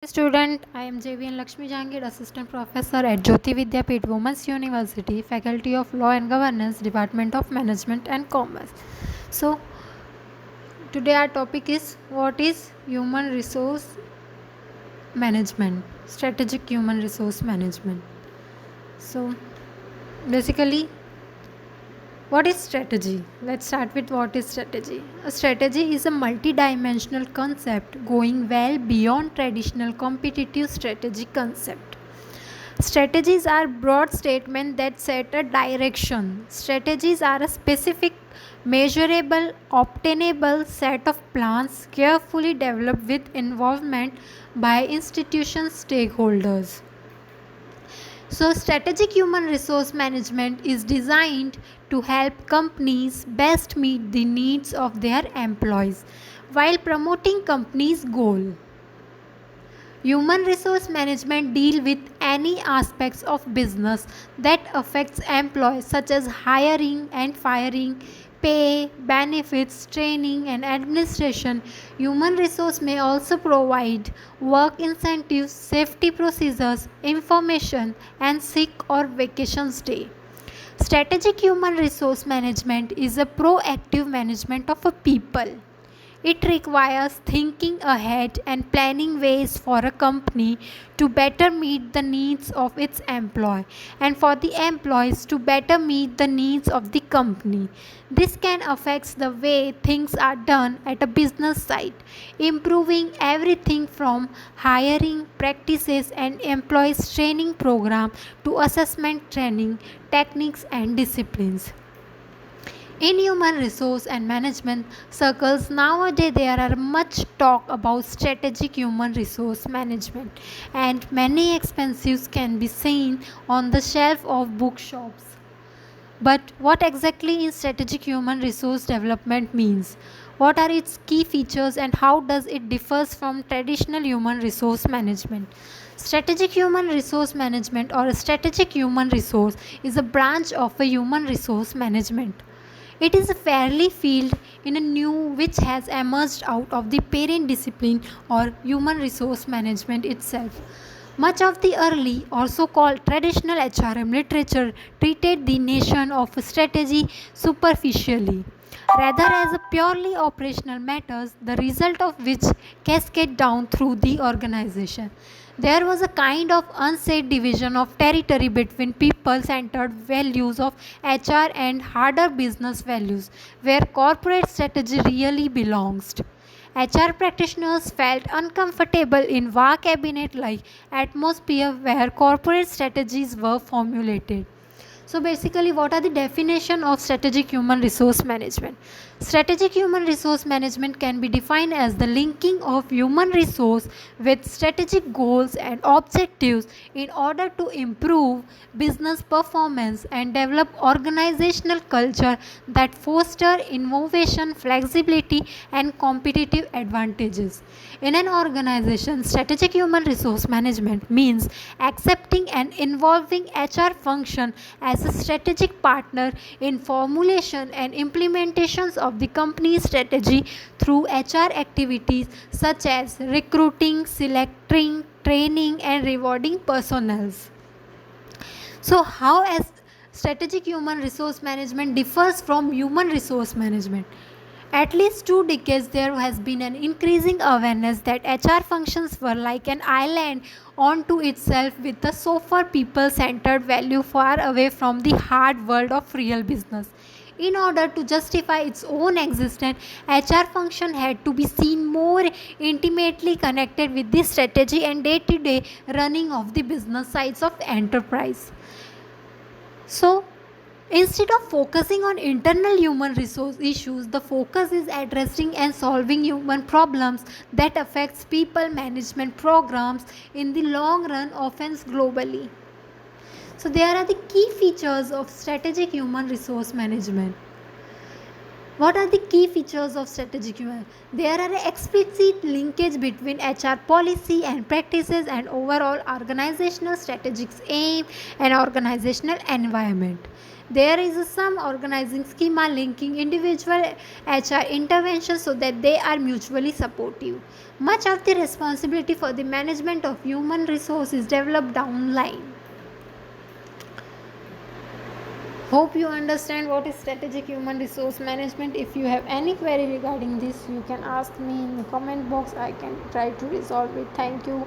Student, I am JVN Lakshmi Jangir, Assistant Professor at Jyoti Vidyapeeth Women's University, Faculty of Law and Governance, Department of Management and Commerce. So, today our topic is what is human resource management, strategic human resource management. So, basically, what is strategy? Let's start with what is strategy. A strategy is a multi-dimensional concept going well beyond traditional competitive strategy concept. Strategies are broad statements that set a direction. Strategies are a specific, measurable, obtainable set of plans carefully developed with involvement by institution stakeholders. So, strategic human resource management is designed to help companies best meet the needs of their employees while promoting companies' goal. Human resource management deal with any aspects of business that affects employees such as hiring and firing, pay, benefits, training and administration. Human resource may also provide work incentives, safety procedures, information and sick or vacation stay. Strategic human resource management is a proactive management of a people. It requires thinking ahead and planning ways for a company to better meet the needs of its employee and for the employees to better meet the needs of the company. This can affect the way things are done at a business site, improving everything from hiring practices and employees training program to assessment training, techniques and disciplines. In human resource and management circles nowadays there are much talk about strategic human resource management and many expenses can be seen on the shelf of bookshops. But what exactly is strategic human resource development means? What are its key features and how does it differs from traditional human resource management? Strategic human resource management or strategic human resource is a branch of a human resource management. It is a fairly field in a new which has emerged out of the parent discipline or human resource management itself. Much of the early, or so called traditional HRM literature, treated the notion of strategy superficially, rather as a purely operational matters, the result of which cascade down through the organization. There was a kind of unsaid division of territory between people centered values of HR and harder business values, where corporate strategy really belongs. HR practitioners felt uncomfortable in war cabinet like atmosphere where corporate strategies were formulated. So basically, what are the definition of strategic human resource management? Strategic human resource management can be defined as the linking of human resource with strategic goals and objectives in order to improve business performance and develop organizational culture that foster innovation, flexibility and competitive advantages. In an organization, strategic human resource management means accepting and involving HR function as a strategic partner in formulation and implementations of the company's strategy through HR activities such as recruiting, selecting, training and rewarding personnel. So, how as strategic human resource management differs from human resource management? At least 2 decades, there has been an increasing awareness that HR functions were like an island onto itself with a so far people centered value far away from the hard world of real business. In order to justify its own existence, HR function had to be seen more intimately connected with the strategy and day to day running of the business sides of enterprise. So, instead of focusing on internal human resource issues, the focus is addressing and solving human problems that affects people management programs in the long run, often globally. So there are the key features of strategic human resource management. What are the key features of strategic human? There are an explicit linkage between HR policy and practices and overall organizational strategic aim and organizational environment. There is some organizing schema linking individual HR interventions so that they are mutually supportive. Much of the responsibility for the management of human resources is developed downline. Hope you understand what is strategic human resource management. If you have any query regarding this, you can ask me in the comment box. I can try to resolve it. Thank you.